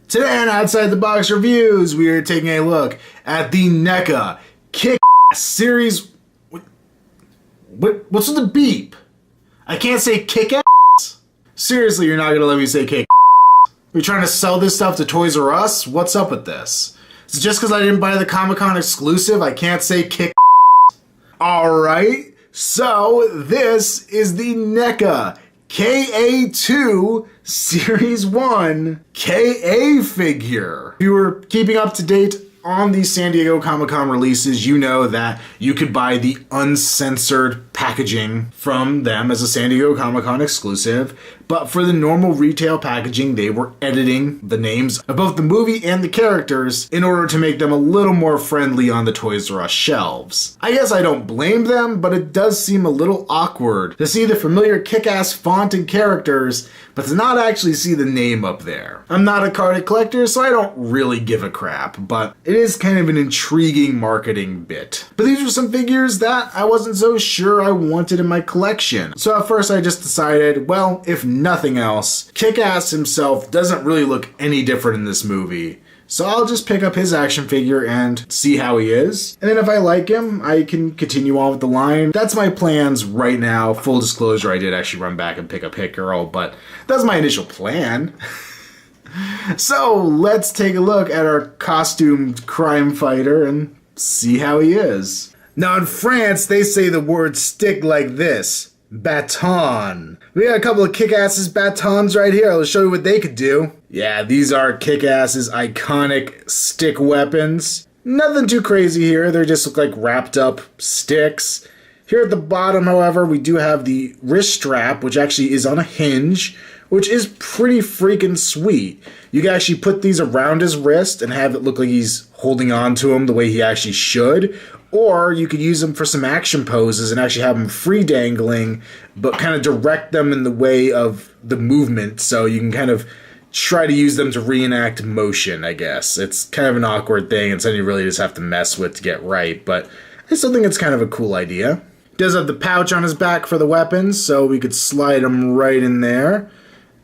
Today on Outside the Box Reviews, we are taking a look at the NECA Kick-Ass series. What's with the beep? I can't say kick-ass? Seriously, you're not gonna let me say kick-ass? Are you trying to sell this stuff to Toys R Us? What's up with this? Is it just because I didn't buy the Comic-Con exclusive, I can't say kick-ass? Alright, so this is the NECA KA2 Series 1 KA figure. If you were keeping up to date on the San Diego Comic-Con releases, you know that you could buy the uncensored packaging from them as a San Diego Comic-Con exclusive, but for the normal retail packaging, they were editing the names of both the movie and the characters in order to make them a little more friendly on the Toys R Us shelves. I guess I don't blame them, but it does seem a little awkward to see the familiar kick-ass font and characters, but to not actually see the name up there. I'm not a card collector, so I don't really give a crap, but it is kind of an intriguing marketing bit. But these were some figures that I wasn't so sure I wanted in my collection. So at first I just decided, well, if nothing else, Kick-Ass himself doesn't really look any different in this movie. So I'll just pick up his action figure and see how he is. And then if I like him, I can continue on with the line. That's my plans right now. Full disclosure, I did actually run back and pick up Hit Girl, but that's my initial plan. So let's take a look at our costumed crime fighter and see how he is. Now in France, they say the word stick like this. Baton. We got a couple of Kick-Ass's batons right here. I'll show you what they could do. Yeah, these are Kick-Ass's iconic stick weapons. Nothing too crazy here. They just look like wrapped up sticks. Here at the bottom, however, we do have the wrist strap, which actually is on a hinge, which is pretty freaking sweet. You can actually put these around his wrist and have it look like he's holding on to him the way he actually should. Or you could use them for some action poses and actually have them free dangling, but kind of direct them in the way of the movement, so you can kind of try to use them to reenact motion, I guess. It's kind of an awkward thing and something you really just have to mess with to get right, but I still think it's kind of a cool idea. He does have the pouch on his back for the weapons, so we could slide them right in there.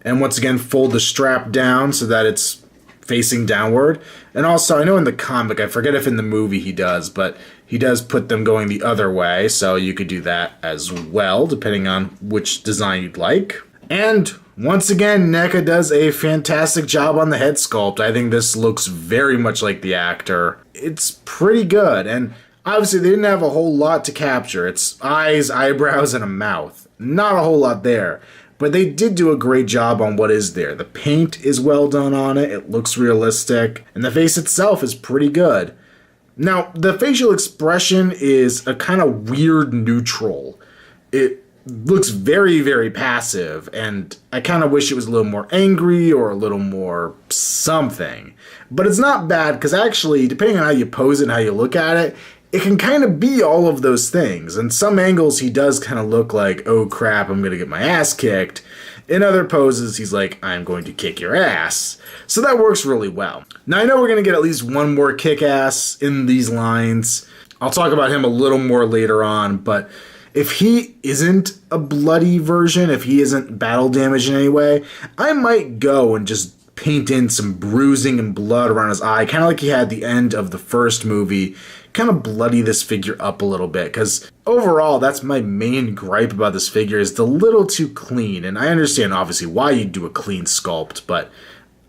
And once again, fold the strap down so that it's facing downward. And also, I know in the comic, I forget if in the movie he does, but he does put them going the other way, so you could do that as well, depending on which design you'd like. And once again, NECA does a fantastic job on the head sculpt. I think this looks very much like the actor. It's pretty good, and obviously they didn't have a whole lot to capture. It's eyes, eyebrows, and a mouth. Not a whole lot there. But they did do a great job on what is there. The paint is well done on it, it looks realistic, and the face itself is pretty good. Now, the facial expression is a kind of weird neutral. It looks very, very passive, and I kind of wish it was a little more angry or a little more something. But it's not bad, because actually, depending on how you pose it and how you look at it, it can kind of be all of those things. In some angles, he does kind of look like, oh crap, I'm going to get my ass kicked. In other poses, he's like, I'm going to kick your ass. So that works really well. Now, I know we're going to get at least one more Kick-Ass in these lines. I'll talk about him a little more later on, but if he isn't a bloody version, if he isn't battle damaged in any way, I might go and just paint in some bruising and blood around his eye, kind of like he had at the end of the first movie, kind of bloody this figure up a little bit, because overall, that's my main gripe about this figure, is the little too clean, and I understand, obviously, why you'd do a clean sculpt, but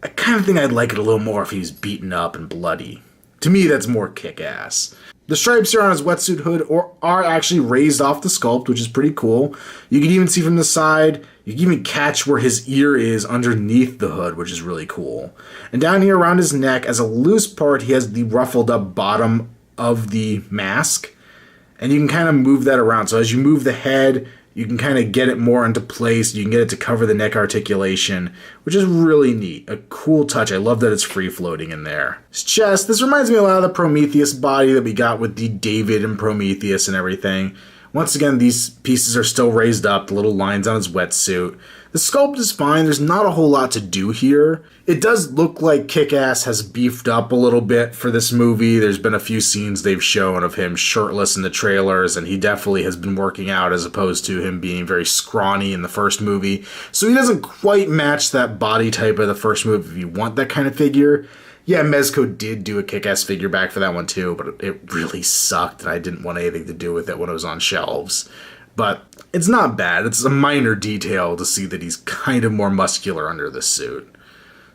I kind of think I'd like it a little more if he was beaten up and bloody. To me, that's more Kick-Ass. The stripes here on his wetsuit hood are actually raised off the sculpt, which is pretty cool. You can even see from the side, you can even catch where his ear is underneath the hood, which is really cool. And down here around his neck, as a loose part, he has the ruffled up bottom of the mask. And you can kind of move that around. So as you move the head, you can kind of get it more into place. You can get it to cover the neck articulation, which is really neat. A cool touch. I love that it's free floating in there. His chest, this reminds me a lot of the Prometheus body that we got with the David and Prometheus and everything. Once again, these pieces are still raised up, the little lines on his wetsuit. The sculpt is fine, there's not a whole lot to do here. It does look like Kick-Ass has beefed up a little bit for this movie. There's been a few scenes they've shown of him shirtless in the trailers, and he definitely has been working out as opposed to him being very scrawny in the first movie. So he doesn't quite match that body type of the first movie if you want that kind of figure. Yeah, Mezco did do a Kick-Ass figure back for that one too, but it really sucked, and I didn't want anything to do with it when it was on shelves. But it's not bad. It's a minor detail to see that he's kind of more muscular under this suit.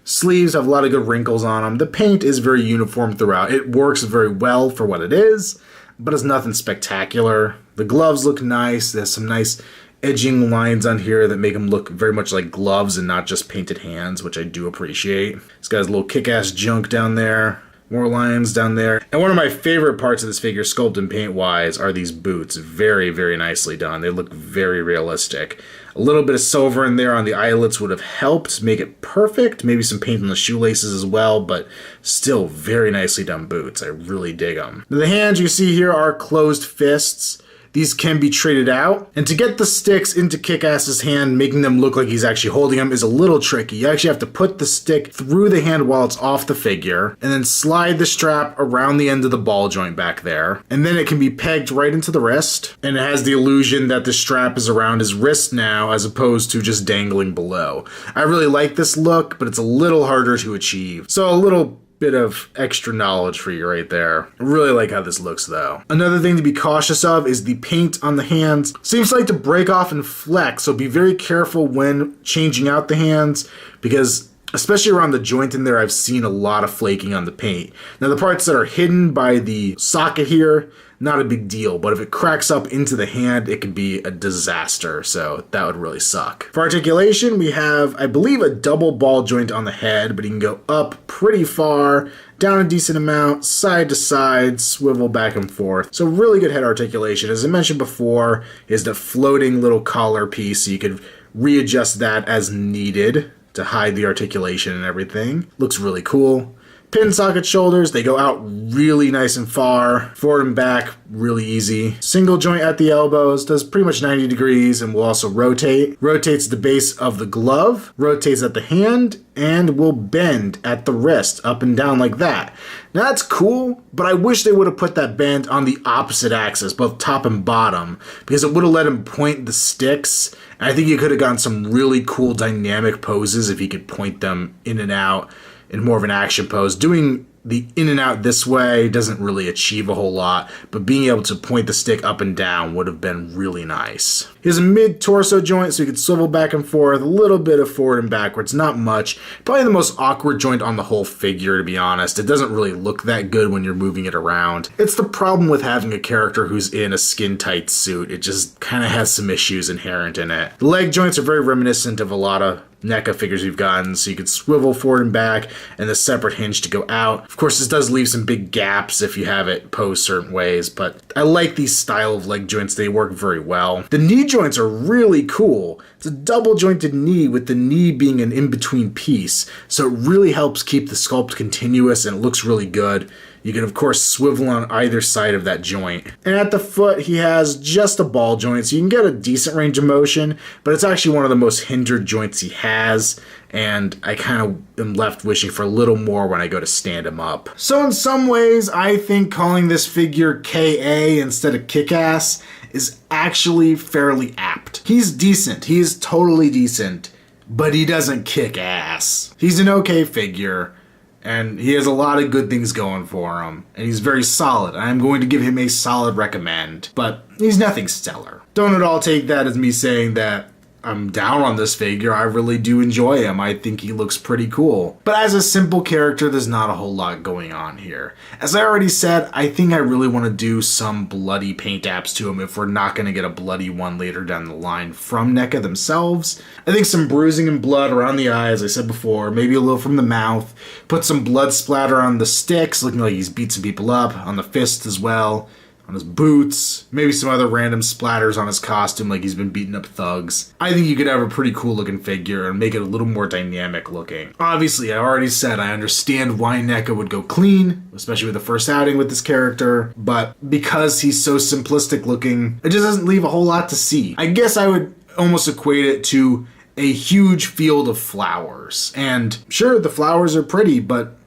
Sleeves have a lot of good wrinkles on them. The paint is very uniform throughout. It works very well for what it is, but it's nothing spectacular. The gloves look nice. There's some nice edging lines on here that make them look very much like gloves and not just painted hands, which I do appreciate. This guy's a little Kick-Ass junk down there. More lines down there. And one of my favorite parts of this figure, sculpt and paint-wise, are these boots. Very, very nicely done. They look very realistic. A little bit of silver in there on the eyelets would have helped make it perfect. Maybe some paint on the shoelaces as well, but still very nicely done boots. I really dig them. The hands you see here are closed fists. These can be traded out, and to get the sticks into Kick-Ass's hand, making them look like he's actually holding them is a little tricky. You actually have to put the stick through the hand while it's off the figure, and then slide the strap around the end of the ball joint back there, and then it can be pegged right into the wrist, and it has the illusion that the strap is around his wrist now, as opposed to just dangling below. I really like this look, but it's a little harder to achieve. So a little bit of extra knowledge for you right there. I really like how this looks though. Another thing to be cautious of is the paint on the hands. Seems like to break off and flex, so be very careful when changing out the hands, because especially around the joint in there, I've seen a lot of flaking on the paint. Now the parts that are hidden by the socket here, not a big deal, but if it cracks up into the hand, it could be a disaster, so that would really suck. For articulation, we have, I believe, a double ball joint on the head, but he can go up pretty far, down a decent amount, side to side, swivel back and forth. So really good head articulation. As I mentioned before, is the floating little collar piece, so you could readjust that as needed to hide the articulation and everything. Looks really cool. Pin socket shoulders, they go out really nice and far. Forward and back, really easy. Single joint at the elbows, does pretty much 90 degrees and will also rotate. Rotates the base of the glove, rotates at the hand, and will bend at the wrist, up and down like that. Now that's cool, but I wish they would have put that bend on the opposite axis, both top and bottom, because it would have let him point the sticks. And I think you could have gotten some really cool dynamic poses if he could point them in and out in more of an action pose. Doing the in and out this way doesn't really achieve a whole lot, but being able to point the stick up and down would have been really nice. He has a mid-torso joint, so he could swivel back and forth, a little bit of forward and backwards, not much. Probably the most awkward joint on the whole figure, to be honest. It doesn't really look that good when you're moving it around. It's the problem with having a character who's in a skin-tight suit. It just kind of has some issues inherent in it. The leg joints are very reminiscent of a lot of NECA figures we've gotten, so you could swivel forward and back and a separate hinge to go out. Of course, this does leave some big gaps if you have it posed certain ways, but I like these style of leg joints. They work very well. The knee joints are really cool. It's a double jointed knee with the knee being an in-between piece, so it really helps keep the sculpt continuous and it looks really good. You can, of course, swivel on either side of that joint. And at the foot, he has just a ball joint, so you can get a decent range of motion, but it's actually one of the most hindered joints he has, and I kind of am left wishing for a little more when I go to stand him up. So in some ways, I think calling this figure KA instead of Kick-Ass is actually fairly apt. He's decent. He is totally decent, but he doesn't kick ass. He's an okay figure, and he has a lot of good things going for him, and he's very solid. I'm going to give him a solid recommend, but he's nothing stellar. Don't at all take that as me saying that I'm down on this figure. I really do enjoy him. I think he looks pretty cool. But as a simple character, there's not a whole lot going on here. As I already said, I think I really want to do some bloody paint apps to him if we're not going to get a bloody one later down the line from NECA themselves. I think some bruising and blood around the eye, as I said before, maybe a little from the mouth. Put some blood splatter on the sticks, looking like he's beat some people up, on the fist as well. on his boots, maybe some other random splatters on his costume like he's been beating up thugs. I think you could have a pretty cool looking figure and make it a little more dynamic looking. Obviously, I already said I understand why NECA would go clean, especially with the first outing with this character, but because he's so simplistic looking, it just doesn't leave a whole lot to see. I guess I would almost equate it to a huge field of flowers. And sure, the flowers are pretty, but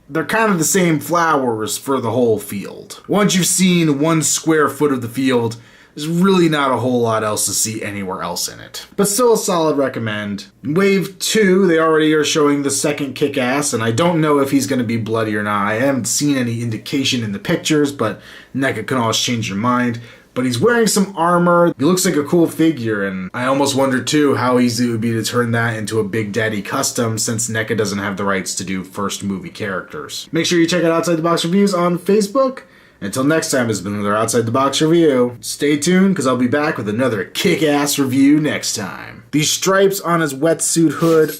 they're kind of the same flowers for the whole field. Once you've seen 1 square foot of the field, there's really not a whole lot else to see anywhere else in it. But still a solid recommend. Wave 2, they already are showing the second Kick-Ass, and I don't know if he's going to be bloody or not. I haven't seen any indication in the pictures, but NECA can always change your mind. But he's wearing some armor. He looks like a cool figure, and I almost wonder too how easy it would be to turn that into a Big Daddy custom since NECA doesn't have the rights to do first movie characters. Make sure you check out Outside the Box Reviews on Facebook. Until next time, it's been another Outside the Box review. Stay tuned, because I'll be back with another kick-ass review next time. These stripes on his wetsuit hood